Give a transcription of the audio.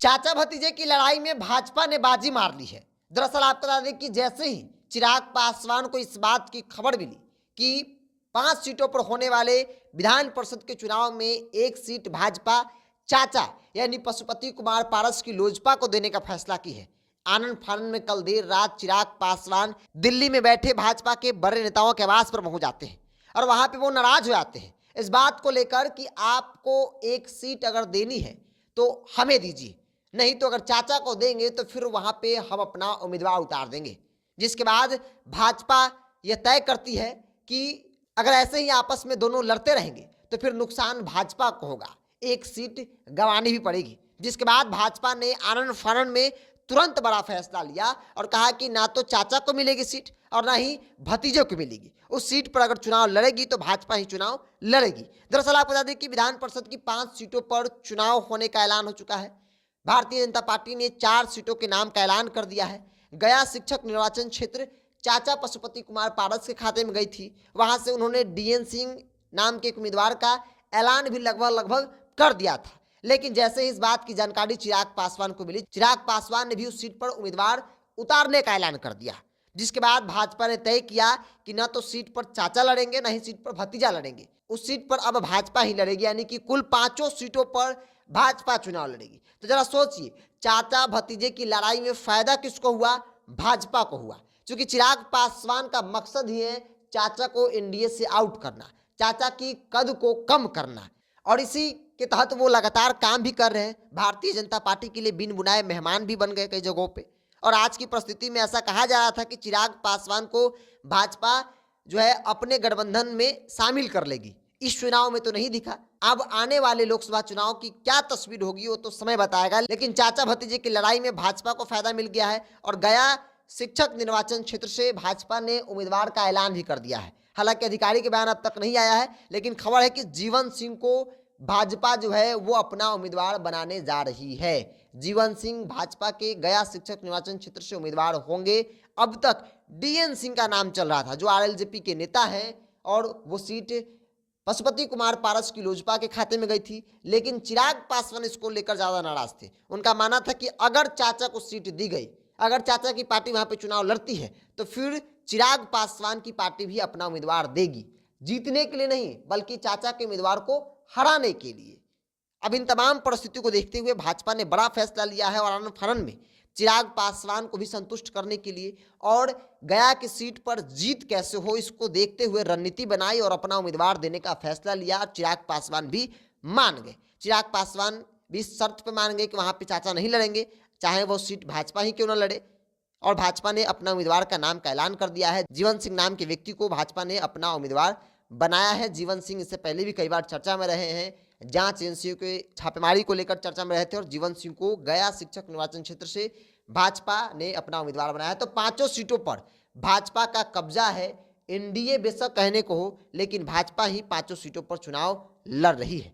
चाचा भतीजे की लड़ाई में भाजपा ने बाजी मार ली है। दरअसल आपको बता दें कि जैसे ही चिराग पासवान को इस बात की खबर मिली कि 5 सीटों पर होने वाले विधान परिषद के चुनाव में एक सीट भाजपा चाचा यानी पशुपति कुमार पारस की लोजपा को देने का फैसला की है, आनंद फानंद में कल देर रात चिराग पासवान दिल्ली में बैठे भाजपा के बड़े नेताओं के आवास पर पहुंच जाते हैं और वहां पे वो नाराज हो जाते हैं इस बात को लेकर कि आपको एक सीट अगर देनी है तो हमें दीजिए, नहीं तो अगर चाचा को देंगे तो फिर वहां पे हम अपना उम्मीदवार उतार देंगे। जिसके बाद भाजपा यह तय करती है कि अगर ऐसे ही आपस में दोनों लड़ते रहेंगे तो फिर नुकसान भाजपा को होगा, एक सीट गंवानी भी पड़ेगी। जिसके बाद भाजपा ने आनंद फानंद में तुरंत बड़ा फैसला लिया और कहा कि ना तो चाचा को मिलेगी सीट और ना ही भतीजे को मिलेगी, उस सीट पर अगर चुनाव लड़ेगी तो भाजपा ही चुनाव लड़ेगी। दरअसल आपको बता दें कि विधान परिषद की 5 सीटों पर चुनाव होने का ऐलान हो चुका है। भारतीय जनता पार्टी ने 4 सीटों के नाम का ऐलान कर दिया है। गया शिक्षक निर्वाचन क्षेत्र चाचा पशुपति कुमार पारस के खाते में गई थी, वहां से उन्होंने डीएन सिंह नाम के एक उम्मीदवार का ऐलान भी लगभग कर दिया था। लेकिन जैसे ही इस बात की जानकारी चिराग पासवान को मिली, चिराग पासवान ने भी उस सीट पर उम्मीदवार उतारने का ऐलान कर दिया। जिसके बाद भाजपा ने तय किया कि न तो सीट पर चाचा लड़ेंगे न ही सीट पर भतीजा लड़ेंगे, उस सीट पर अब भाजपा ही लड़ेगी, यानी कि कुल 5 सीटों पर भाजपा चुनाव लड़ेगी। तो जरा सोचिए, चाचा भतीजे की लड़ाई में फायदा किसको हुआ? भाजपा को हुआ, क्योंकि चिराग पासवान का मकसद ही है चाचा को एनडीए से आउट करना, चाचा की कद को कम करना, और इसी के तहत वो लगातार काम भी कर रहे हैं। भारतीय जनता पार्टी के लिए बिन बुलाए मेहमान भी बन गए कई जगहों पे, और आज की परिस्थिति में ऐसा कहा जा रहा था कि चिराग पासवान को भाजपा जो है अपने गठबंधन में शामिल कर लेगी। इस चुनाव में तो नहीं दिखा। अब आने वाले लोकसभा चुनाव की क्या तस्वीर होगी वो तो समय बताएगा, लेकिन चाचा भतीजे की लड़ाई में भाजपा को फायदा मिल गया है और गया शिक्षक निर्वाचन क्षेत्र से भाजपा ने उम्मीदवार का ऐलान भी कर दिया है। हालांकि अधिकारिक बयान अब तक नहीं आया है, लेकिन खबर है कि जीवन सिंह को भाजपा जो है वो अपना उम्मीदवार बनाने जा रही है। जीवन सिंह भाजपा के गया शिक्षक निर्वाचन क्षेत्र से उम्मीदवार होंगे। अब तक डीएन सिंह का नाम चल रहा था जो आरएलजेपी के नेता हैं, और वो सीट पशुपति कुमार पारस की लोजपा के खाते में गई थी। लेकिन चिराग पासवान इसको लेकर ज्यादा नाराज थे। उनका मानना था कि अगर चाचा को सीट दी गई, अगर चाचा की पार्टी वहां पे चुनाव लड़ती है तो फिर चिराग पासवान की पार्टी भी अपना उम्मीदवार देगी, जीतने के लिए नहीं बल्कि चाचा के उम्मीदवार को हराने के लिए। अब इन तमाम परिस्थितियों को देखते हुए भाजपा ने बड़ा फैसला लिया है और आनंद फानंद में चिराग पासवान को भी संतुष्ट करने के लिए और गया की सीट पर जीत कैसे हो इसको देखते हुए रणनीति बनाई और अपना उम्मीदवार देने का फैसला लिया। चिराग पासवान भी मान गए। चिराग पासवान भी इस शर्त पर मान गए कि वहां पे चाचा नहीं लड़ेंगे, चाहे वो सीट भाजपा ही क्यों न लड़े, और भाजपा ने अपना उम्मीदवार का नाम का ऐलान कर दिया है। जीवन सिंह नाम के व्यक्ति को भाजपा ने अपना उम्मीदवार बनाया है। जीवन सिंह इससे पहले भी कई बार चर्चा में रहे हैं, जांच एजेंसियों के छापेमारी को लेकर चर्चा में रहे थे, और जीवन सिंह को गया शिक्षक निर्वाचन क्षेत्र से भाजपा ने अपना उम्मीदवार बनाया है। तो 5 सीटों पर भाजपा का कब्जा है। एनडीए बेशक कहने को हो, लेकिन भाजपा ही 5 सीटों पर चुनाव लड़ रही है।